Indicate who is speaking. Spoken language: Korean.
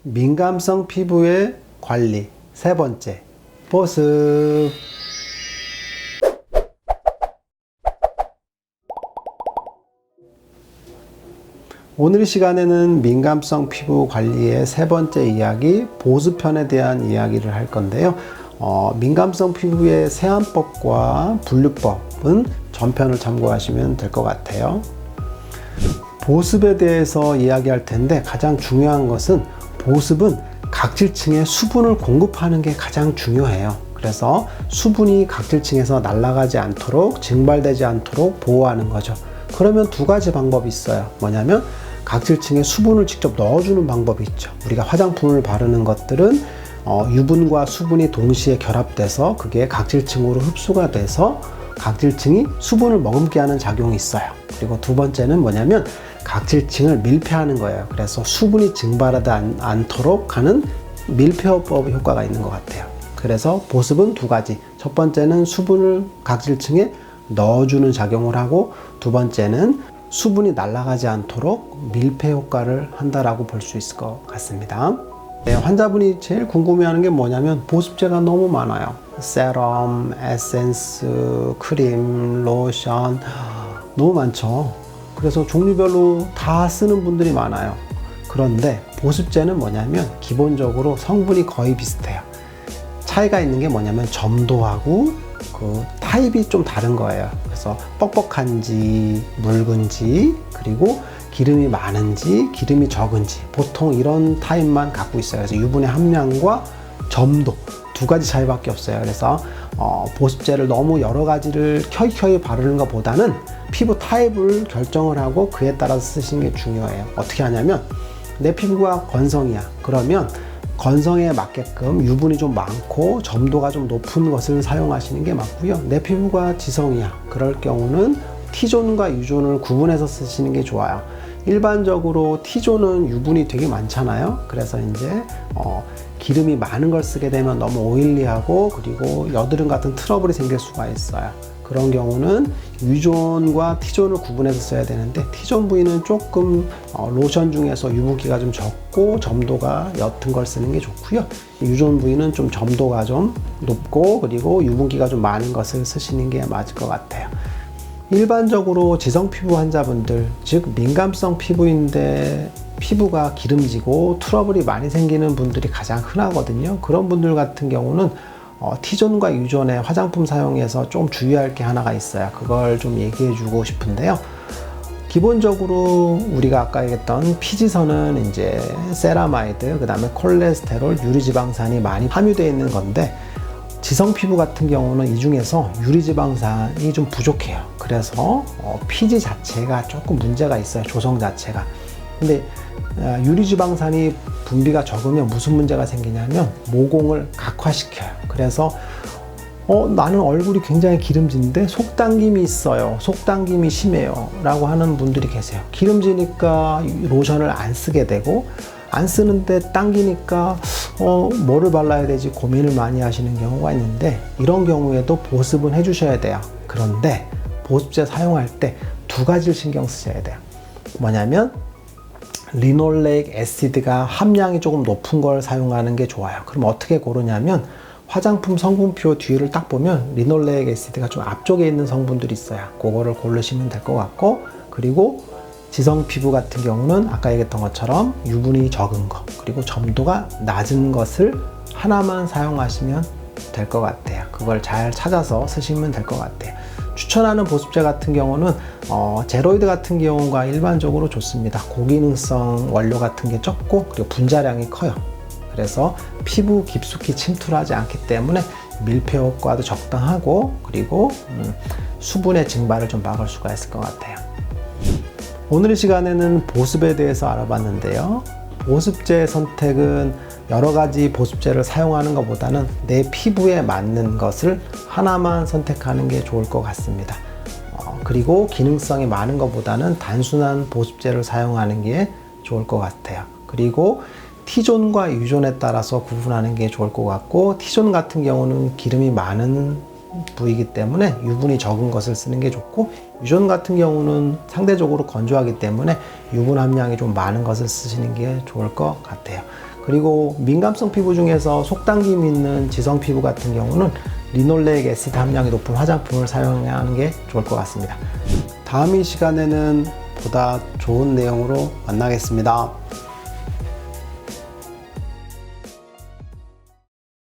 Speaker 1: 민감성 피부의 관리 세 번째, 보습. 오늘 시간에는 민감성 피부 관리의 세 번째 이야기, 보습편에 대한 이야기를 할 건데요. 민감성 피부의 세안법과 분류법은 전편을 참고하시면 될 것 같아요. 보습에 대해서 이야기할 텐데 가장 중요한 것은 보습은 각질층에 수분을 공급하는 게 가장 중요해요. 그래서 수분이 각질층에서 날아가지 않도록, 증발되지 않도록 보호하는 거죠. 그러면 두 가지 방법이 있어요. 뭐냐면 각질층에 수분을 직접 넣어주는 방법이 있죠. 우리가 화장품을 바르는 것들은 유분과 수분이 동시에 결합돼서 그게 각질층으로 흡수가 돼서 각질층이 수분을 머금게 하는 작용이 있어요. 그리고 두 번째는 뭐냐면 각질층을 밀폐하는 거예요. 그래서 수분이 증발하지 않도록 하는 밀폐법 효과가 있는 것 같아요. 그래서 보습은 두 가지. 첫 번째는 수분을 각질층에 넣어주는 작용을 하고, 두 번째는 수분이 날아가지 않도록 밀폐 효과를 한다라고 볼 수 있을 것 같습니다. 네, 환자분이 제일 궁금해하는 게 뭐냐면 보습제가 너무 많아요. 세럼, 에센스, 크림, 로션 너무 많죠. 그래서 종류별로 다 쓰는 분들이 많아요. 그런데 보습제는 뭐냐면 기본적으로 성분이 거의 비슷해요. 차이가 있는 게 뭐냐면 점도하고 그 타입이 좀 다른 거예요. 그래서 뻑뻑한지 묽은지, 그리고 기름이 많은지 기름이 적은지, 보통 이런 타입만 갖고 있어요. 그래서 유분의 함량과 점도 두 가지 차이밖에 없어요. 그래서 보습제를 너무 여러 가지를 켜이 바르는 것보다는 피부 타입을 결정을 하고 그에 따라서 쓰시는 게 중요해요. 어떻게 하냐면 내 피부가 건성이야. 그러면 건성에 맞게끔 유분이 좀 많고 점도가 좀 높은 것을 사용하시는 게 맞고요. 내 피부가 지성이야. 그럴 경우는 T존과 U존을 구분해서 쓰시는 게 좋아요. 일반적으로 T존은 유분이 되게 많잖아요. 그래서 이제 기름이 많은 걸 쓰게 되면 너무 오일리하고, 그리고 여드름 같은 트러블이 생길 수가 있어요. 그런 경우는 U존과 T존을 구분해서 써야 되는데, T존 부위는 조금 로션 중에서 유분기가 좀 적고 점도가 옅은 걸 쓰는 게 좋고요. U존 부위는 좀 점도가 좀 높고 그리고 유분기가 좀 많은 것을 쓰시는 게 맞을 것 같아요. 일반적으로 지성 피부 환자분들, 즉 민감성 피부인데 피부가 기름지고 트러블이 많이 생기는 분들이 가장 흔하거든요. 그런 분들 같은 경우는 T존과 U존의 화장품 사용에서 좀 주의할 게 하나가 있어요. 그걸 좀 얘기해 주고 싶은데요. 기본적으로 우리가 아까 얘기했던 피지선은 이제 세라마이드, 그 다음에 콜레스테롤, 유리지방산이 많이 함유되어 있는 건데, 지성 피부 같은 경우는 이 중에서 유리지방산이 좀 부족해요. 그래서 피지 자체가 조금 문제가 있어요. 조성 자체가. 근데 유리지방산이 분비가 적으면 무슨 문제가 생기냐면 모공을 각화시켜요. 그래서 나는 얼굴이 굉장히 기름진데 속당김이 있어요. 속당김이 심해요. 라고 하는 분들이 계세요. 기름지니까 로션을 안 쓰게 되고, 안 쓰는데 당기니까 뭐를 발라야 되지 고민을 많이 하시는 경우가 있는데, 이런 경우에도 보습은 해주셔야 돼요. 그런데 보습제 사용할 때 두 가지를 신경 쓰셔야 돼요. 뭐냐면 리놀레익 애시드가 함량이 조금 높은 걸 사용하는 게 좋아요. 그럼 어떻게 고르냐면 화장품 성분표 뒤를 딱 보면 리놀레익 애시드가 좀 앞쪽에 있는 성분들이 있어요. 그거를 고르시면 될 것 같고, 그리고 지성 피부 같은 경우는 아까 얘기했던 것처럼 유분이 적은 거, 그리고 점도가 낮은 것을 하나만 사용하시면 될 것 같아요. 그걸 잘 찾아서 쓰시면 될 것 같아요. 추천하는 보습제 같은 경우는 제로이드 같은 경우가 일반적으로 좋습니다. 고기능성 원료 같은 게 적고, 그리고 분자량이 커요. 그래서 피부 깊숙이 침투를 하지 않기 때문에 밀폐 효과도 적당하고, 그리고 수분의 증발을 좀 막을 수가 있을 것 같아요. 오늘 시간에는 보습에 대해서 알아봤는데요. 보습제 선택은 여러 가지 보습제를 사용하는 것보다는 내 피부에 맞는 것을 하나만 선택하는 게 좋을 것 같습니다. 그리고 기능성이 많은 것보다는 단순한 보습제를 사용하는 게 좋을 것 같아요. 그리고 T존과 U존에 따라서 구분하는 게 좋을 것 같고, T존 같은 경우는 기름이 많은 부위이기 때문에 유분이 적은 것을 쓰는 게 좋고, U존 같은 경우는 상대적으로 건조하기 때문에 유분 함량이 좀 많은 것을 쓰시는 게 좋을 것 같아요. 그리고 민감성 피부 중에서 속당김 있는 지성 피부 같은 경우는 리놀레익 애시드 함량이 높은 화장품을 사용하는 게 좋을 것 같습니다. 다음 이 시간에는 보다 좋은 내용으로 만나겠습니다.